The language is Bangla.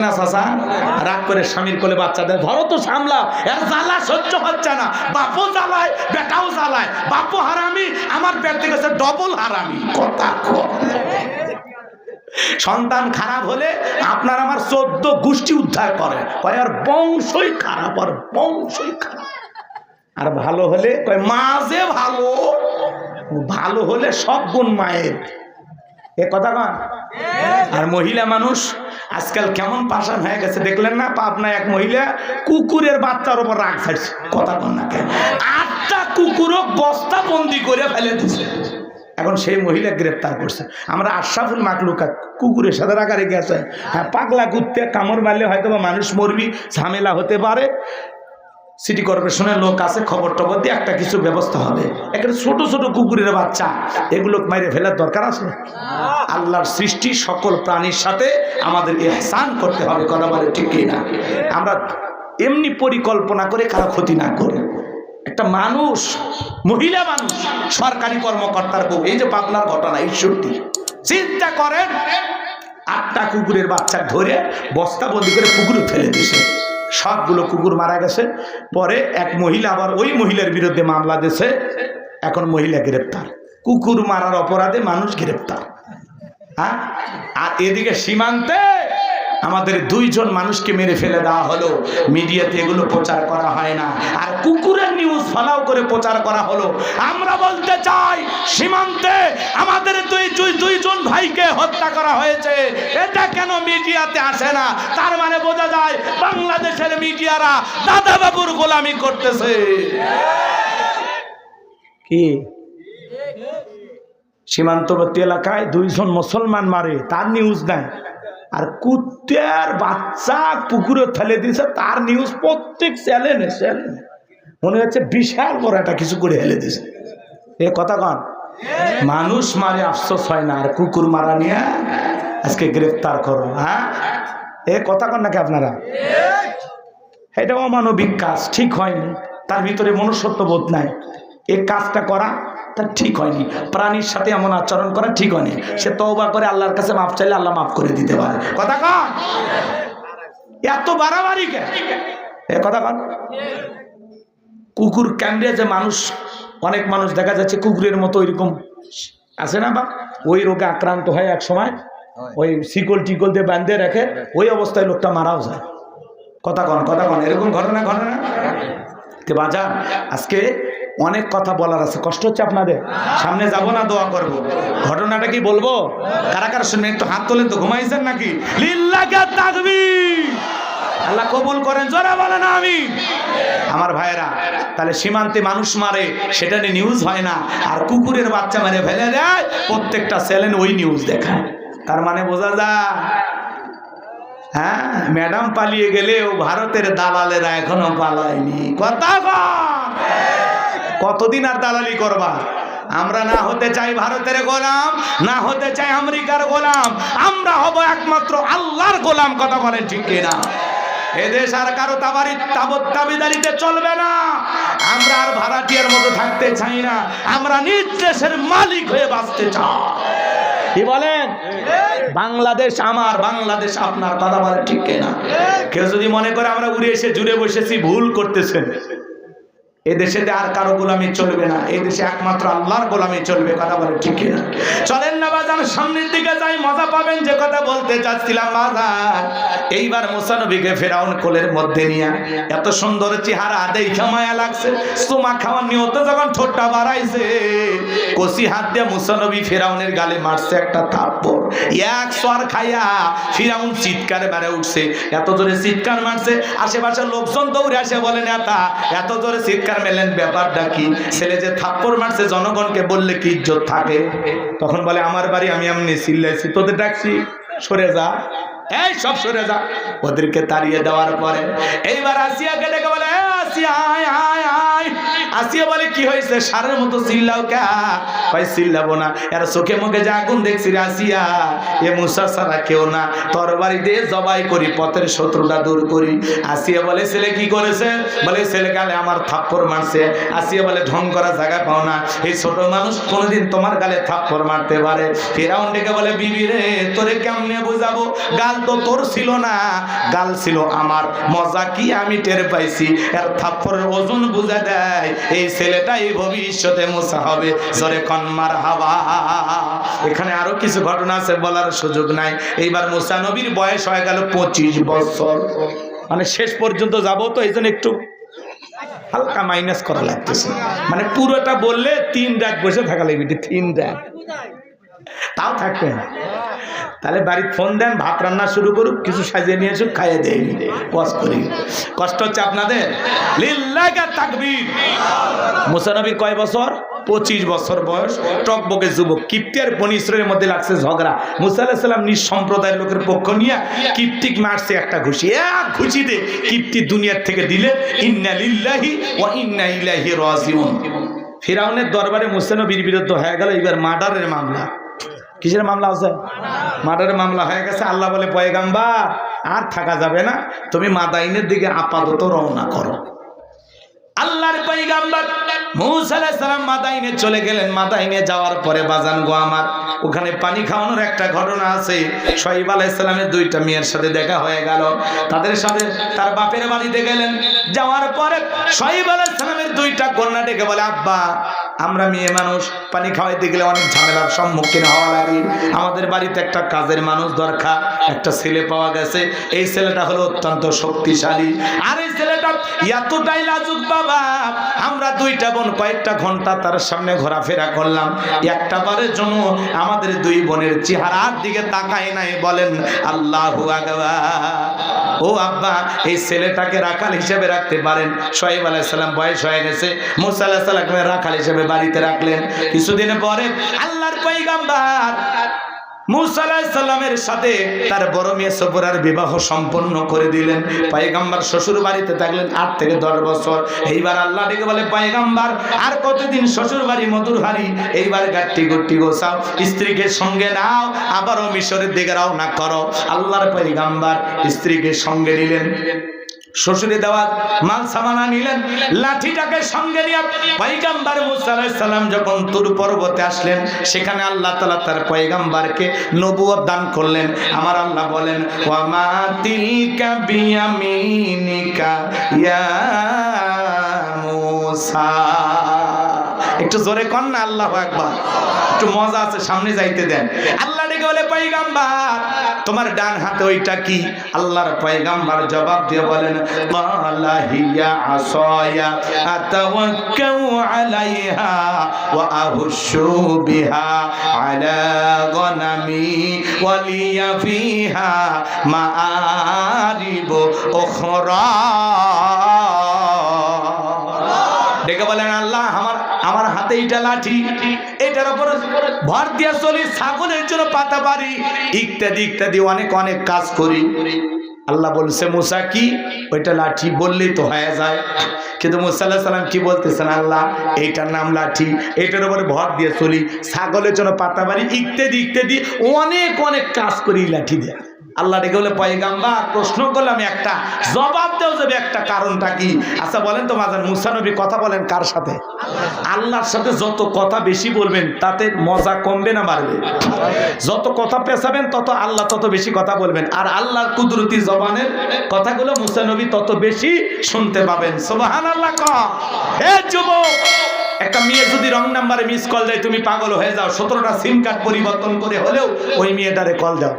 না চাচা রাগ করে স্বামীর কোলে বাচ্চাদের ধরো তো সামলাও, এর জ্বালা সহ্য হচ্ছে না, বাপও জ্বালায় বেটাও জ্বালায়, বাপও হারামি আমার পেট থেকে ডবল হারামি। কথা সন্তান খারাপ হলে আপনার আমার 14 গোষ্ঠী উদ্ধার করে, কয় আর বংশই খারাপ, আর বংশই খারাপ। আর ভালো হলে কয় মা যে ভালো, ভালো হলে সব গুণ মায়ের। এ কথা কন। আর মহিলা মানুষ আজকাল কেমন পাষাণ হয়ে গেছে দেখলেন না? পাবনায় এক মহিলা কুকুরের বাচ্চার উপর রাগ ছাড়ছে। কথা কন না কেন? 8টা কুকুরও বস্তা বন্দি করে ফেলে দিছে। এখন সেই মহিলা গ্রেপ্তার করছে। আমরা আশরাফুল মাকলুকা কুকুরের সাথে রাগারে গেছে। হ্যাঁ, পাগলা কুত্তে কামড় মারলে হয়তো বা মানুষ মরবি, ঝামেলা হতে পারে, সিটি কর্পোরেশনের লোক আছে, খবর টবর দিয়ে একটা কিছু ব্যবস্থা হবে। একটা ছোট ছোট কুকুরের বাচ্চা এগুলো মাইরে ফেলার দরকার আছে? আল্লাহর সৃষ্টি সকল প্রাণীর সাথে আমাদের ইহসান করতে হবে। কথা বলে ঠিক না? আমরা এমনি পরিকল্পনা করে কারো ক্ষতি না করে। একটা মানুষ, মহিলা মানুষ, সরকারি কর্মকর্তার বউ, এই যে পাবনার ঘটনা, ঈশ্বরটি চিন্তা করেন, 8টা কুকুরের বাচ্চা ধরে বস্তা বন্দি করে পুকুরে ফেলে দিয়েছে। সবগুলো কুকুর মারা গেছে। পরে এক মহিলা আবার ওই মহিলার বিরুদ্ধে মামলা দিয়েছে। এখন মহিলা গ্রেপ্তার, কুকুর মারার অপরাধে মানুষ গ্রেপ্তার। হ্যাঁ, আর এদিকে সীমান্তে আমাদের 2 জন মানুষকে মেরে ফেলে দেওয়া হলো। মিডিয়াতে এগুলো প্রচার করা হয় না, আর কুকুরের নিউজ ফলাও করে প্রচার করা হলো। আমরা বলতে চাই, সীমান্তে আমাদের 2 জন ভাইকে হত্যা করা হয়েছে, এটা কেন মিডিয়াতে আসে না? তার মানে বোঝা যায় বাংলাদেশের মিডিয়ারা দাদা বাবুর গোলামি করতেছে। কি সীমান্তবর্তী এলাকায় 2 জন মুসলমান মারে, তার নিউজ নাই। আর কুত্তার বাচ্চা পুকুরে ফেলে দিয়েছে, তার নিউজ প্রত্যেক চ্যানেলে। মনে হচ্ছে বিশাল বড় একটা কিছু করে ফেলে দিয়েছে। এ কথা কন। মানুষ মারে আফসোস হয় না, আর কুকুর মারা নিয়ে আজকে গ্রেফতার করো। হ্যাঁ, এ কথা কন নাকি আপনারা? এটা অমানবিক কাজ, ঠিক হয়নি। তার ভিতরে মনুষ্যত্ব বোধ নাই। এই কাজটা করা তা ঠিক হয়নি। প্রাণীর সাথে এমন আচরণ করা ঠিক হয়নি। সে তওবা করে আল্লাহর কাছে মাফ চাইলে আল্লাহ মাফ করে দিতে পারে। কথা কন। এত বাড়াবাড়ি কে? এ কথা কন। কুকুর কামড়ে যে মানুষ, অনেক মানুষ দেখা যাচ্ছে কুকুরের মতো ওইরকম আছে না, বা ওই রোগে আক্রান্ত হয় এক সময়, ওই শিকল টিকল দিয়ে বাঁধে রাখে, ওই অবস্থায় লোকটা মারাও যায়। কথা কন, কথা কন। এরকম ঘটনা ঘটে না? বাজার আজকে অনেক কথা বলার আছে, কষ্ট হচ্ছে আপনাদের। সামনে যাব না, দোয়া করব। ঘটনাটা কি বলবো? কারা কারা শুনবেন? একটু হাত তোলেন তো। ঘুমাইছেন নাকি? লিল্লাহি তাকবীর। আল্লাহ কবুল করেন, জোরে বলেন আমিন। আমার ভাইয়েরা, তাহলে সীমান্তে মানুষ মারে, সেটা নিয়ে নিউজ হয় না, আর কুকুরের বাচ্চা মেরে ফেলে দেয়, প্রত্যেকটা চ্যানেল ওই নিউজ দেখায়। তার মানে বোঝা যায়, হ্যাঁ, ম্যাডাম পালিয়ে গেলেও ভারতের দালালেরা এখনো পালায়নি। কথা কতদিন আর দালালি করবা? আমরা না হতে চাই ভারতের গোলাম, না হতে চাই আমেরিকার গোলাম, আমরা হব একমাত্র আল্লাহর গোলাম। কথা বলেন ঠিক কিনা? এদেশ আর কারো তাবিদারিতে চলবে না। আমরা আর ভাড়াটিয়ার মতো থাকতে চাই না, আমরা নিজ দেশের মালিক হয়ে বাঁচতে চাই। কি বলেন? বাংলাদেশ আমার, বাংলাদেশ আপনার। কথা বলেন ঠিক কিনা? কেউ যদি মনে করে আমরা উড়ে এসে জুড়ে বসেছি, ভুল করতেছেন। এদেশে আর কারো গোলামি চলবে না, এই দেশে একমাত্র আল্লাহর গোলামি চলবে। কথা বলে ঠিক কিনা? চলেন না বাজান, সামনের দিকে যাই, মজা পাবেন। যে কথা বলতে চাচ্ছিলাম বাজার, এইবার মুসা নবীকে ফেরাউন কোলের মধ্যে নিয়ে এত সুন্দর চেহারা দেখে মায়া লাগছে। সুমা খাওয়ার নিয়ত যখন ঠোঁটটা বাড়াইছে, কষি হাত দিয়ে মুসা নবী ফেরাউনের গালে মারছে একটা থাপ্পড়। এক সর খাইয়া ফেরাউন চিৎকারে বেড়ে উঠছে। এত জোরে চিৎকার মারছে, আশেপাশের লোকজন দৌড়ে আসে, বলে নেতা এত জোরে চিৎকার মেলেন, ব্যাপারটা কি? ছেলে যে থাপ্পড় মারছে, জনগণকে বললে কি ইজ্জত থাকে? তখন বলে আমার বাড়ি, আমি এমনি চিল্লাইছি, তোদের ডাকছি, সরে যা, এই সব সরে যা। ওদেরকে তাড়িয়ে দেওয়ার পরে এইবার আসিয়াকে ডেকে বলে, আসিয়া আয় আয় আয়। আসিয়া বলে কি হয়েছে, সারের মতো চিল্লাও কে? ভাই চিল্লাবো না, এর চোখে মুখে যে আগুন দেখছি রে আসিয়া, এ মুসা ছাড়া কেউ না, তরবারি দিয়ে জবাই করি, পথের শত্রুটা দূর করি। আসিয়া বলে ছেলে কি করেছে? বলে ছেলে গালে আমার থাপ্পড় মারছে। আসিয়া বলে ঢং করা জায়গা পাও না, এই ছোট মানুষ কোনোদিন তোমার গালে থাপ্পড় মারতে পারে? ফিরাউন ডেকে বলে বিবি রে, তোরে কেমনে বুঝাবো, গাল তো তোর ছিল না, গাল ছিল আমার। মজা কি আমি টের পাইছি, এর থাপ্পড়ের ওজন বুঝা দেয় এই ছেলেটাই ভবিষ্যতে মুসা হবে। জোরে কোন মারহাবা। এখানে আরো কিছু ঘটনা আছে, বলার সুযোগ নাই। এইবার মুসা নবীর বয়স হয়ে গেল 25 বছর, মানে শেষ পর্যন্ত যাবো তো, এই জন্য একটু হালকা মাইনাস করা লাগতেছে। মানে পুরোটা বললে 3 রাত বসে থাকা লাগবে, 3 রাত তাও থাকবেন। তাহলে বাড়িতে ফোন দেন, ভাত রান্না শুরু করুক, কিছু সাজিয়ে নিয়ে আসুক, খাইয়ে দেয়, কষ্ট করি। কষ্ট হচ্ছে আপনাদের? লিল্লাহি তাকবীর। মুসা নবীর কয় বছর? 25 বছর বয়স, টকবকে যুবক। কিপ্তি আর বনী ইসরাইলের মধ্যে লাগছে ঝগড়া। মুসা আলাইহিস সালাম নিজ সম্প্রদায়ের লোকের পক্ষ নিয়ে কিপ্তিক মারছে একটা ঘুষি, এক ঘুষিতে কিপ্তি দুনিয়ার থেকে দিলে ইন্না লিল্লাহি ওয়া ইন্না ইলাইহি রাজিউন। ফিরাউনের দরবারে মুসা নবীর বিরুদ্ধে হয়ে গেল এবার মার্ডারের মামলা। কিসের মামলা আছে? মার্ডারের মামলা হয়ে গেছে। আল্লাহ বলে পয়গাম্বার আর থাকা যাবে না, তুমি মাদাইনের দিকে আপাতত রওনা করো। আল্লাহর পয়গাম্বর মুসা আলাইহিস সালাম মাদাইনে চলে গেলেন। মাদাইনে যাওয়ার পরে বাজান গো আমার, ওখানে পানি খাওয়ানোর একটা ঘটনা আছে। শুআয়ব আলাইহিস সালামের 2টা মেয়ের সাথে দেখা হয়ে গেল, তাদের সাথে তার বাপের বাড়িতে গেলেন। যাওয়ার পরে শুআয়ব আলাইহিস সালামের 2টা কন্যা ডেকে বলে, আব্বা আমরা মেয়ে মানুষ, পানি খাওয়াইতে গেলে অনেক ঝামেলার সম্মুখীন হওয়া লাগে, আমাদের বাড়িতে একটা কাজের মানুষ দরকার। একটা ছেলে পাওয়া গেছে, এই ছেলেটা হলো অত্যন্ত শক্তিশালী, আর এই ছেলেটা এতটাই লাজুক বাবা, আমরা 2টা বোন কয়েকটা ঘন্টা তার সামনে ঘোরাফেরা করলাম, একটা বারের জন্য আমাদের 2 বোনের চেহারার দিকে তাকায় নাই। বলেন আল্লাহু আকবার। ও আব্বা, এই ছেলেটাকে রাখাল হিসেবে রাখতে পারেন। শুআয়ব আলাইহিস সালাম বয়স হয়ে গেছে, মুসা আলাইহিস সালামকে রাখাল হিসেবে বাড়িতে রাখলেন। কিছুদিন পরে আল্লাহর পয়গাম্বর মুসা আলাইহিস সালামের সাথে তার বড় মেয়ে সফরার বিবাহ সম্পন্ন করে দিলেন। পয়গাম্বর শ্বশুর বাড়িতে থাকলেন 8 থেকে 10 বছর। এইবার আল্লাহ ডেকে বলে পয়গাম্বর আর কতদিন শ্বশুর বাড়ি মধুর হাড়ি, এইবার গাট্টি গুট্টি গোছাও, স্ত্রীকে সঙ্গে নাও, আবারও মিশরের দিকে রওনা করো। আল্লাহর পয়গাম্বর স্ত্রীকে সঙ্গে নিলেন, শ্বশুরে দেওয়া মাল সামানা নিলেন, লাঠিটাকে সঙ্গে নিয়ে পয়গাম্বর মুসা আলাইহিস সালাম যখন তুর পর্বতে আসলেন, সেখানে আল্লাহ তাআলা তার পয়গাম্বরকে নবুয়ত দান করলেন। আমার আল্লাহ বলেন, ওয়া মা তিলকা বিয়ামিনিকা ইয়া মুসা। একটু জোরে কর না আল্লাহু আকবার, একটু মজা আছে, সামনে যাইতে দেন। আল্লাহ ডেকে বলে পয়গাম্বর তোমার ডান হাতে ওইটা কি? আল্লাহর পয়গাম্বর জবাব দিয়ে বলেন, ক্বালা হিয়া আসায়া আতাওয়াক্কাউ আলাইহা ওয়া আহুশু বিহা আলা গনামি ওয়া লিয়া ফিহা মাআরিব উখরা। ডেকে বলেন আল্লাহ আমার হাতে এইটা লাঠি, এটার উপরে ভর দিয়া চলি, ছাগলের জন্য পাতা পারি, ইত্যাদি ইত্যাদি অনেক অনেক কাজ করি। আল্লাহ বলছে মুসা কি ওইটা লাঠি বললেই তো হয়ে যায়, কিন্তু মুসা আলাইহিস সালাম কি বলতেছেন, আল্লাহ এইটার নাম লাঠি, এটার উপরে ভর দিয়ে চলি, ছাগলের জন্য পাতা পারি, ইত্যাদি ইত্যাদি অনেক অনেক কাজ করি লাঠি দেয়া। আল্লাহ ডেকে বলে পয়গাম্বর প্রশ্ন করলাম একটা, জবাব দেও যাবে একটা, কারণটা কি? আচ্ছা বলেন তো মাজান, মুসা নবী কথা বলেন কার সাথে? আল্লাহর সাথে। যত কথা বেশি বলবেন তাতে মজা কমবে না বাড়বে? যত কথা পেছাবেন তত আল্লাহ তত বেশি কথা বলবেন, আর আল্লাহর কুদরতি জবানের কথাগুলো মুসা নবী তত বেশি শুনতে পাবেন। সুবহানাল্লাহ। এ যুবক, একটা মেয়ে যদি রং নাম্বারে মিস কল দেয় তুমি পাগল হয়ে যাও, 17টা সিম কার্ড পরিবর্তন করে হলেও ওই মেয়েটারে কল দাও।